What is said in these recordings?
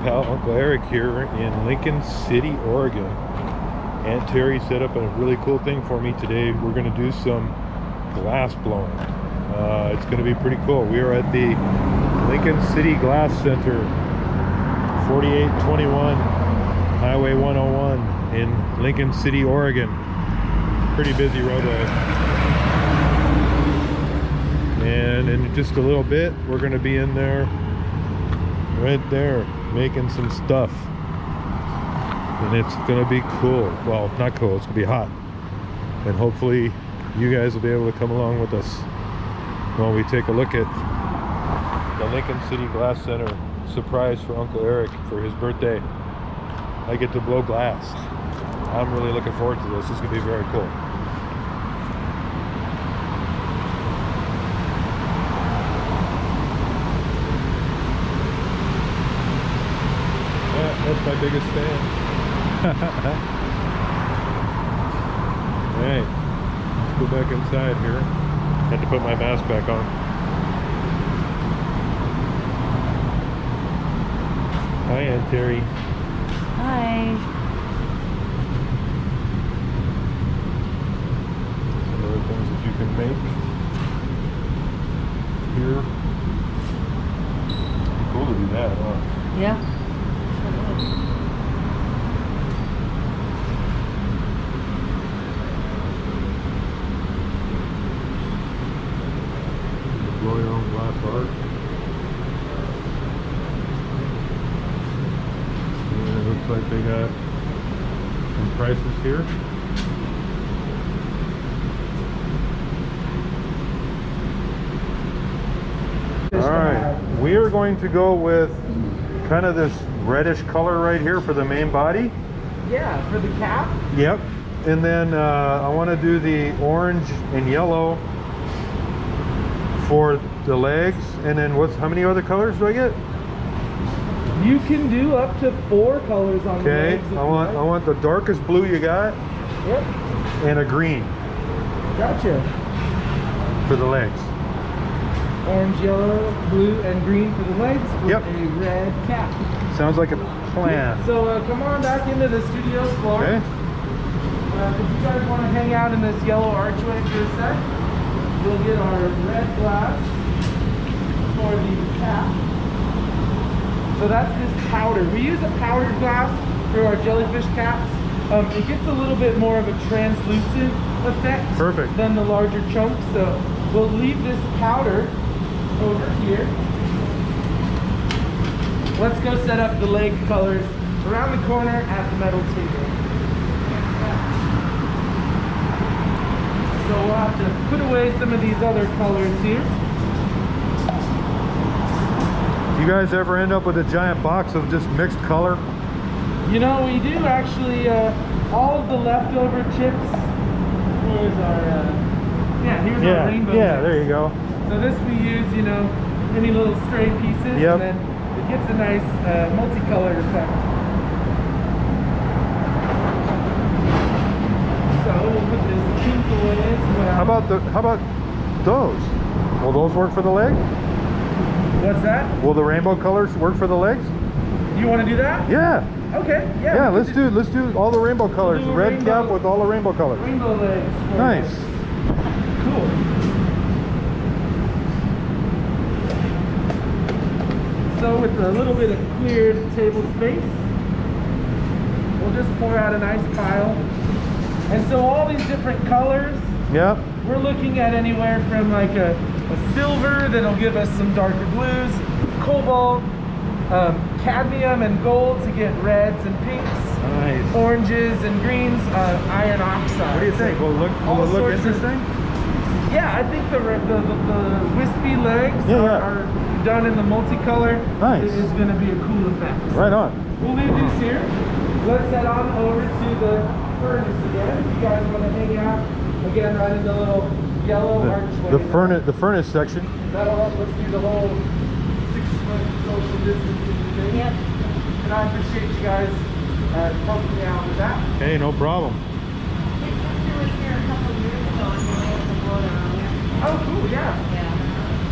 pal Uncle Eric here in Lincoln City, Oregon. Aunt Terry set up a really cool thing for me today. We're going to do some glass blowing. It's going to be pretty cool. We are at the Lincoln City Glass Center, 4821 Highway 101 in Lincoln City, Oregon. Pretty busy roadway. And in just a little bit, we're going to be in there, right there, making some stuff. And it's going to be cool. Well, not cool, it's going to be hot. And hopefully you guys will be able to come along with us while we take a look at the Lincoln City Glass Center surprise for Uncle Eric for his birthday. I get to blow glass. I'm really looking forward to this. This is going to be very cool. Yeah, that's my biggest fan. Alright, let's go back inside here. Had to put my mask back on. Hi, Aunt Terry. Hi. Some other things that you can make here. Pretty cool to do that, huh? Yeah. Blow your own glass art. And it looks like they got some prices here. Alright, we are going to go with kind of this reddish color right here for the main body. Yeah, for the cap? Yep. And then I want to do the orange and yellow for the legs. And then how many other colors do I get? You can do up to 4 colors on the Okay, legs. I want the darkest blue you got. Yep. And a green Gotcha. for the legs. Orange, yellow, blue, and green for the legs with Yep. a red cap. Sounds like a plan. So come on back into the studio floor. Okay. If you guys want to hang out in this yellow archway for a sec, we'll get our red glass for the cap. So that's this powder. We use a powdered glass for our jellyfish caps. It gets a little bit more of a translucent effect Perfect. than the larger chunks. So we'll leave this powder over here. Let's go set up the leg colors around the corner at the metal table. So we'll have to put away some of these other colors here. You guys ever end up with a giant box of just mixed color? You know, we do actually, all of the leftover chips. Here's our, here's our rainbow yeah, chips. there you go. So this we use, you know, any little stray pieces, Yep. and then it gets a nice multicolored effect. So we'll put this pink away as well. How about those? Will those work for the leg? What's that? Will the rainbow colors work for the legs? You want to do that? Yeah. Okay. Yeah. Yeah, let's do all the rainbow colors. do a Red rainbow- cap with all the rainbow colors. Rainbow legs. for Nice. you. Cool. So with a little bit of cleared table space, we'll just pour out a nice pile. And so all these different colors, Yep. we're looking at anywhere from like a silver that'll give us some darker blues, cobalt, cadmium and gold to get reds and pinks, Nice. oranges and greens, iron oxide. What do you think? Will it All look sorts of- interesting? Yeah, I think the wispy legs Yeah. are done in the multicolor. Nice. It is going to be a cool effect. Right on. We'll leave these here. Let's head on over to the furnace again. If you guys want to hang out again right in the little yellow archway. The furnace section. That'll help us do the whole 6-foot social distancing thing. Yep. And I appreciate you guys helping me out with that. Hey, no problem. My sister was here a couple years ago and we were able to blow it on there. Oh, cool, yeah. Yeah.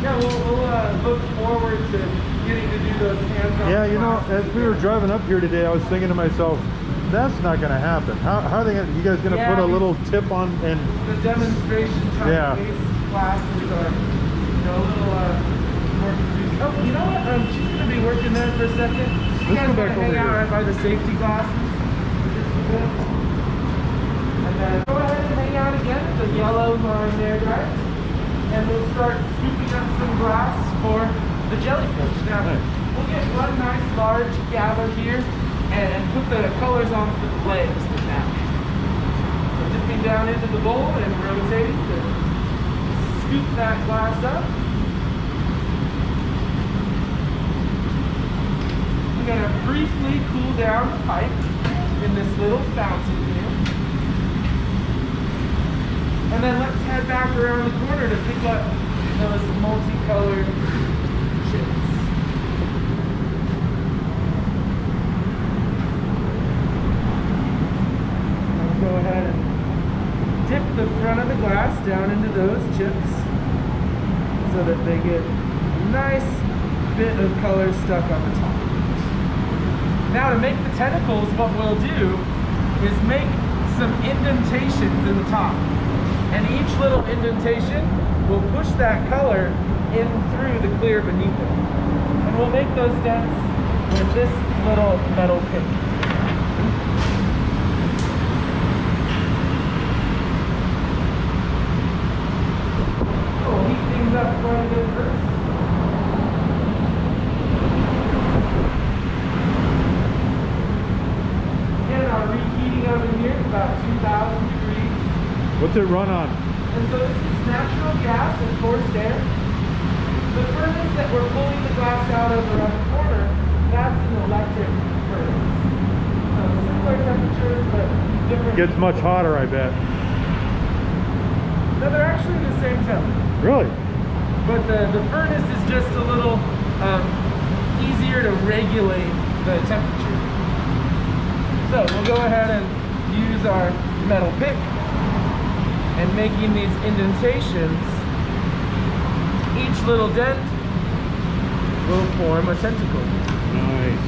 Yeah, we'll look forward to, getting to do those hands-on. Yeah, you know, classes as we were again. driving up here today, I was thinking to myself, that's not going to happen. How are they gonna, you guys going to Yeah, put a little tip on and The demonstration type Yeah. based classes are, you know, a little more confusing. Oh, you know what? She's going to be working there for a second. You Let's guys go want back to over hang out here. right by the safety glasses? Just a bit. And then go ahead and hang out again. The yellow line there, guys. And we'll start scooping up some glass for the jellyfish. Now, Nice. we'll get one nice large gather here and put the colors on for the legs with that. So dipping down into the bowl and rotating to scoop that glass up. We're gonna briefly cool down the pipe in this little fountain here. And then let's head back around the corner to pick up those multicolored chips. I'll go ahead and dip the front of the glass down into those chips so that they get a nice bit of color stuck on the top. Now to make the tentacles, what we'll do is make some indentations in the top. And each little indentation will push that color in through the clear beneath it. And we'll make those dents with this little metal pick. We'll heat things up quite a bit first. Again, our reheating oven here is about 2,000 degrees. what's it run on? And so this is natural gas and forced air. The furnace that we're pulling the glass out of around the corner, that's an electric furnace. So similar temperatures, but different. Gets much hotter, I bet. No, they're actually the same temperature. Really? But the furnace is just a little easier to regulate the temperature. So we'll go ahead and use our metal pick and making these indentations. Each little dent will form a tentacle. Nice.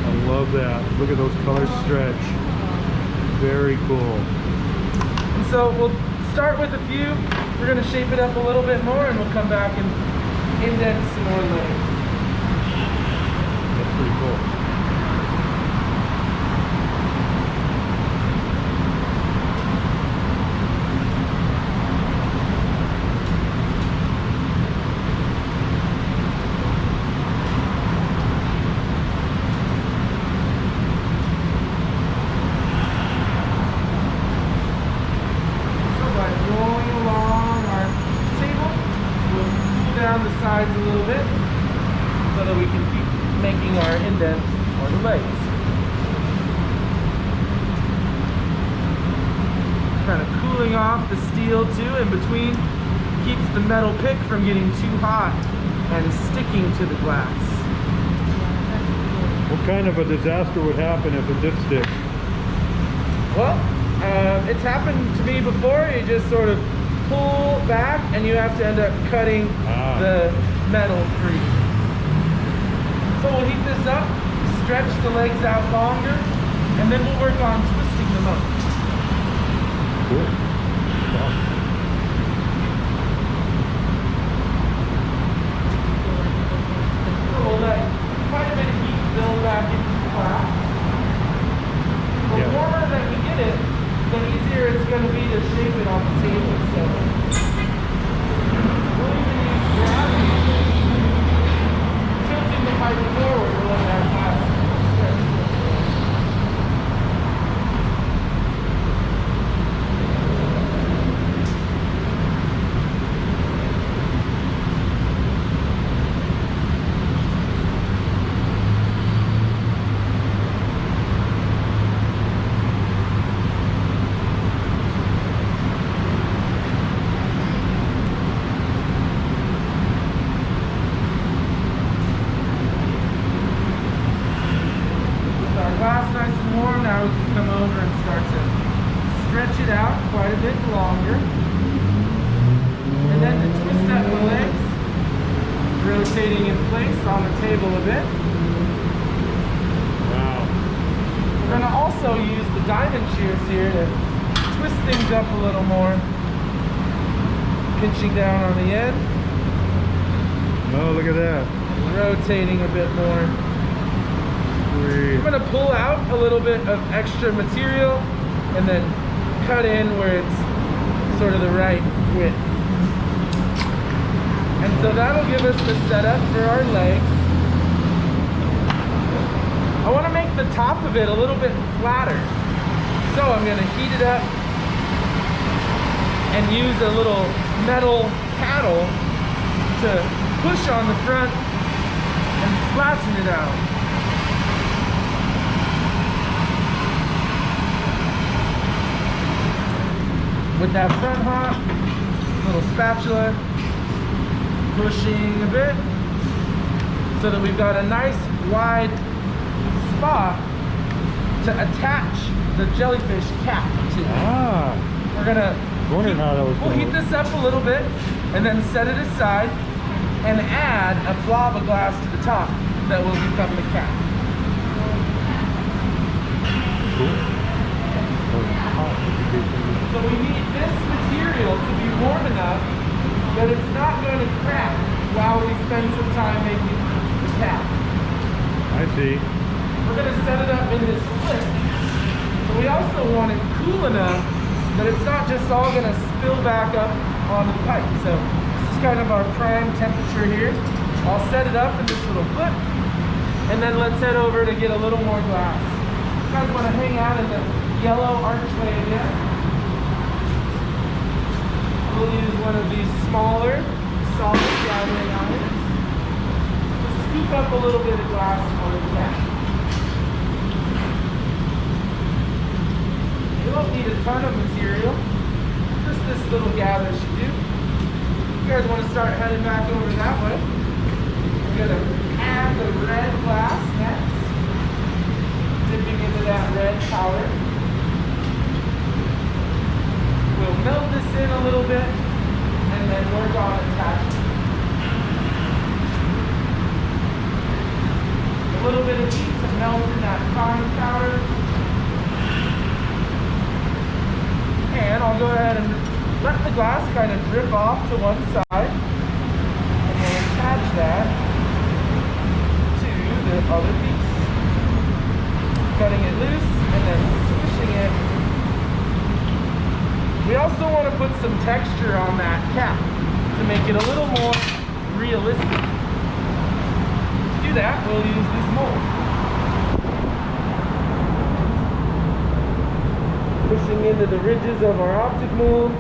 I love that. Look at those colors stretch. Very cool. And so we'll start with a few. We're going to shape it up a little bit more and we'll come back and indent some more legs. That's pretty cool. The sides a little bit so that we can keep making our indents for the legs. Kind of cooling off the steel too in between, keeps the metal pick from getting too hot and sticking to the glass. What kind of a disaster would happen if it did stick? Well, it's happened to me before. You just sort of pull back and you have to end up cutting the metal free. So we'll heat this up, stretch the legs out longer, and then we'll work on twisting them up. Cool. Wow. So we'll let quite a bit of heat build back into the glass. The warmer that we get it, the easier it's going to be to shape it on the table. So we'll even use gravity, tilting the pipe forward to let that glass stretch. Glass nice and warm, now we can come over and start to stretch it out quite a bit longer. And then to twist up the legs, rotating in place on the table a bit. Wow. We're gonna also use the diamond shears here to twist things up a little more. Pinching down on the end. Oh, look at that. Rotating a bit more. Sweet. I'm gonna pull out a little bit of extra material and then cut in where it's sort of the right width. And so that'll give us the setup for our legs. I want to make the top of it a little bit flatter. So I'm going to heat it up and use a little metal paddle to push on the front and flatten it out. With that front hop, little spatula, pushing a bit so that we've got a nice wide spot to attach the jellyfish cap to. Ah. We're gonna we'll heat this up a little bit and then set it aside and add a blob of glass to the top that will become the cap. Cool. So we need this material to be warm enough that it's not going to crack while we spend some time making the cap. I see. We're going to set it up in this flip. So we also want it cool enough that it's not just all going to spill back up on the pipe. So this is kind of our prime temperature here. I'll set it up in this little flip, and then let's head over to get a little more glass. You guys want to hang out in the yellow archway again? We'll use one of these smaller solid gathering irons to scoop up a little bit of glass for the cap. You don't need a ton of material, just this little gather should do. You guys want to start heading back over that way. We're going to add the red glass next, dipping into that red powder. We'll melt this in a little bit and then work on attachment. A little bit of heat to melt in that fine powder. And I'll go ahead and let the glass kind of drip off to one side and we'll attach that to the other piece. Cutting it loose and then swishing it. We also want to put some texture on that cap to make it a little more realistic. To do that, we'll use this mold. Pushing into the ridges of our optic mold.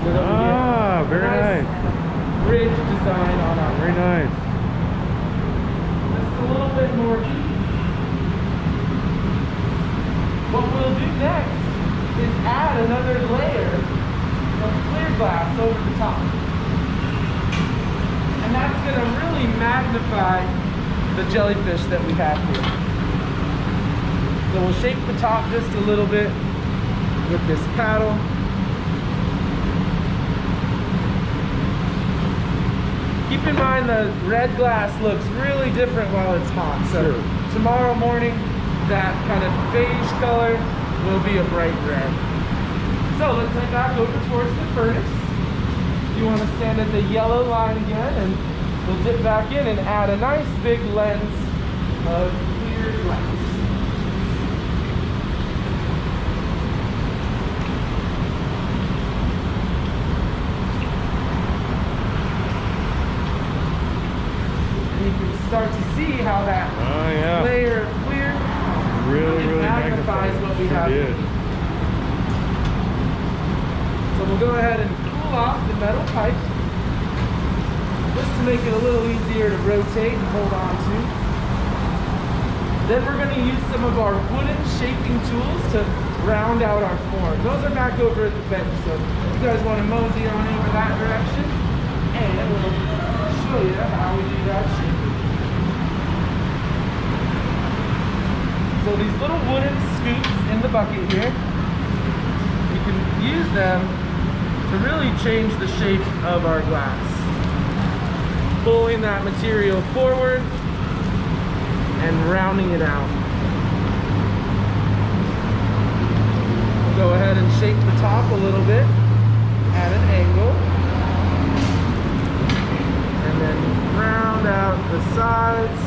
So that we get very nice. Ridge design on our Very nice. Just a little bit more heat. What we'll do next is add another layer of clear glass over the top. And that's going to really magnify the jellyfish that we have here. So we'll shape the top just a little bit with this paddle. Keep in mind the red glass looks really different while it's hot. So tomorrow morning, that kind of beige color will be a bright red. So let's head back over towards the furnace. You want to stand at the yellow line again, and we'll dip back in and add a nice big lens of clear glass. And you can start to see how that layer of clear really magnifies what we have. So we'll go ahead and cool off the metal pipe just to make it a little easier to rotate and hold on to. Then we're going to use some of our wooden shaping tools to round out our form. Those are back over at the bench, so if you guys want to mosey on over that direction, and we'll show you how we do that shaping. So these little wooden scoops in the bucket here, you can use them to really change the shape of our glass. pulling that material forward and rounding it out. We'll go ahead and shape the top a little bit at an angle. And then round out the sides.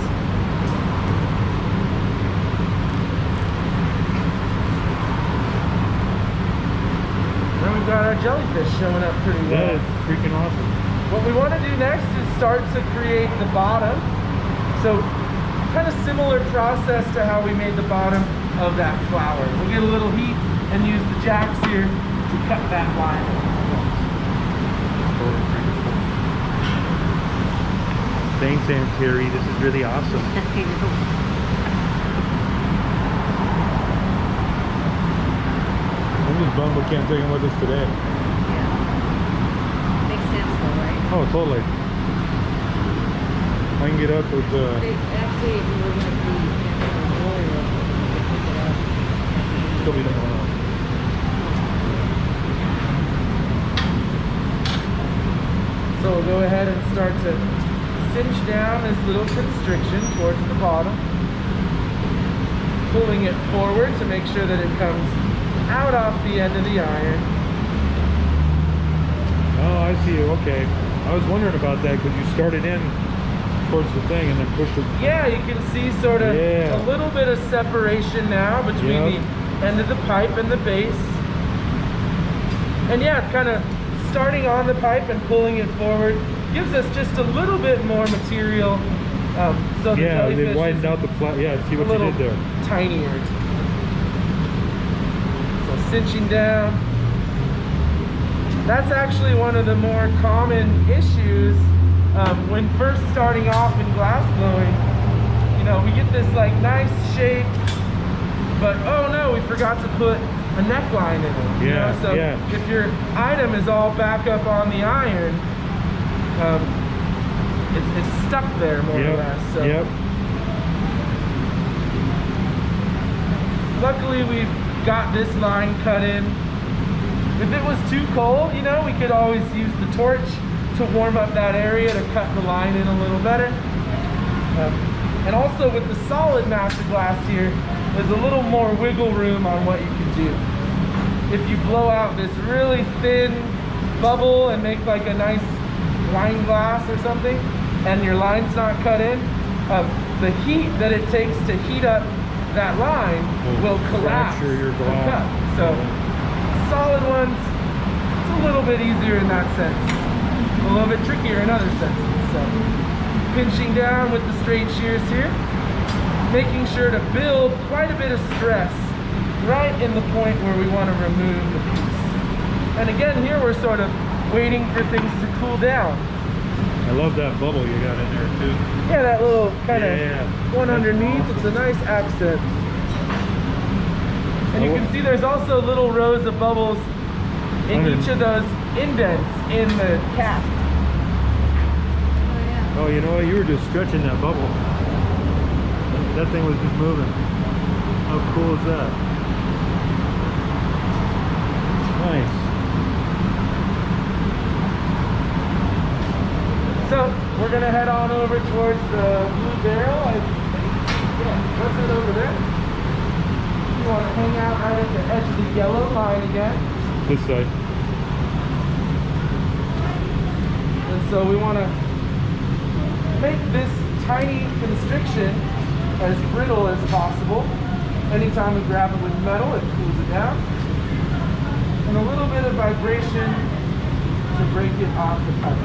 Then we've got our jellyfish showing up pretty well. That is freaking awesome. What we want to do next is start to create the bottom. So kind of similar process to how we made the bottom of that flower. We'll get a little heat and use the jacks here to cut that line. Thanks, Aunt Terrie. This is really awesome. I'm just bummed we can't take him with us today. Yeah. Makes sense though, right? Oh, totally. I can get up with Actually, if we were going to be in Memorial, we could pick it up. still be tomorrow. So we'll go ahead and start to cinch down this little constriction towards the bottom. Pulling it forward to make sure that it comes out off the end of the iron. Oh, I see you. Okay. I was wondering about that because you started in towards the thing and then pushed it. Yeah, you can see sort of a little bit of separation now between the end of the pipe and the base. And yeah, kind of starting on the pipe and pulling it forward gives us just a little bit more material. So the jellyfish they widened out the flat. Yeah, see what you did there. Tinier. So cinching down. That's actually one of the more common issues when first starting off in glass blowing. You know, we get this like nice shape, but oh no, we forgot to put a neckline in it. You know? So if your item is all back up on the iron, it's stuck there more or less. So. Luckily, we've got this line cut in. If it was too cold, you know, we could always use the torch to warm up that area to cut the line in a little better. And also with the solid mass of glass here, there's a little more wiggle room on what you can do. If you blow out this really thin bubble and make like a nice wine glass or something, and your line's not cut in, the heat that it takes to heat up that line will collapse your and glass. cut. So solid ones, it's a little bit easier in that sense. A little bit trickier in other senses. So pinching down with the straight shears here, making sure to build quite a bit of stress right in the point where we want to remove the piece. And again, here we're sort of waiting for things to cool down. I love that bubble you got in there too. Yeah, that little kind of one underneath. Awesome. It's a nice accent. And you can see there's also little rows of bubbles in each of those indents in the cap. Oh yeah. Oh, you know what? You were just stretching that bubble. That thing was just moving. How cool is that? Nice. So we're gonna head on over towards the blue barrel. I think. Yeah, let's head over there. You want to hang out right at the edge of the yellow line again. This side. And so we want to make this tiny constriction as brittle as possible. Anytime we grab it with metal, it cools it down. And a little bit of vibration to break it off the pipe.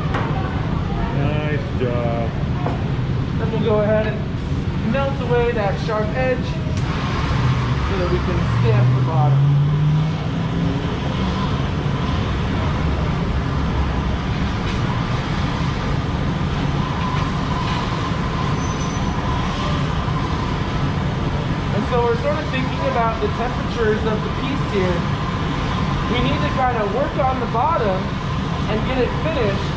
Nice job. Then we'll go ahead and melt away that sharp edge so that we can stamp the bottom. And so we're sort of thinking about the temperatures of the piece here. We need to kind of work on the bottom and get it finished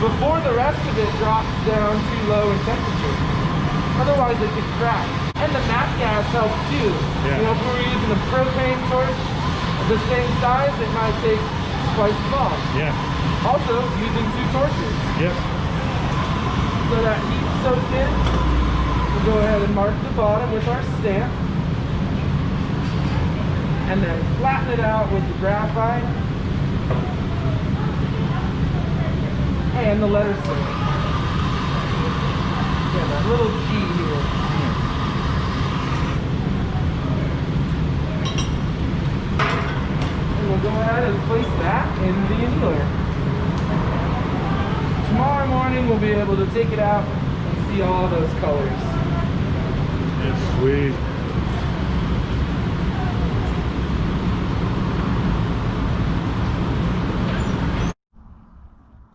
before the rest of it drops down too low in temperature. Otherwise it could crack. And the matte gas helps too. Yeah. You know, if we were using a propane torch of the same size, it might take twice as long. Yeah. Also, using two torches. Yep. So that heat soaked in, we'll go ahead and mark the bottom with our stamp. And then flatten it out with the graphite and the letter stick. Yeah, that little G here. And we'll go ahead and place that in the annealer. Tomorrow morning we'll be able to take it out and see all those colors. It's sweet.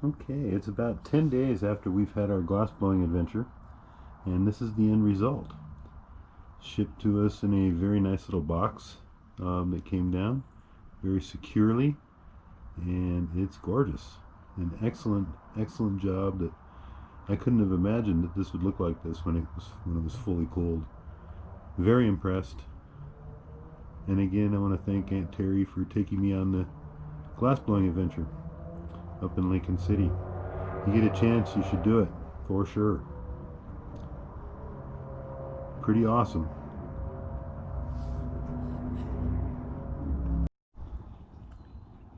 Okay, it's about 10 days after we've had our glass blowing adventure, and this is the end result. Shipped to us in a very nice little box that came down very securely, and it's gorgeous. An excellent job that I couldn't have imagined that this would look like this when it was fully cooled. Very impressed. And again, I want to thank Aunt Terrie for taking me on the glass blowing adventure up in Lincoln City. You get a chance, you should do it for sure. Pretty awesome.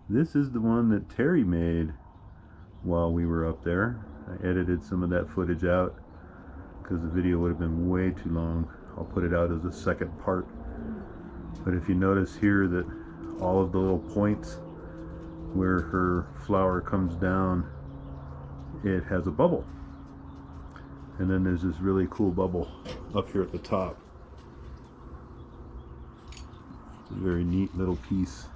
This is the one that Terrie made while we were up there. I edited some of that footage out because the video would have been way too long. I'll put it out as a second part. But if you notice here that all of the little points where her flower comes down, it has a bubble. And then there's this really cool bubble up here at the top. It's a very neat little piece.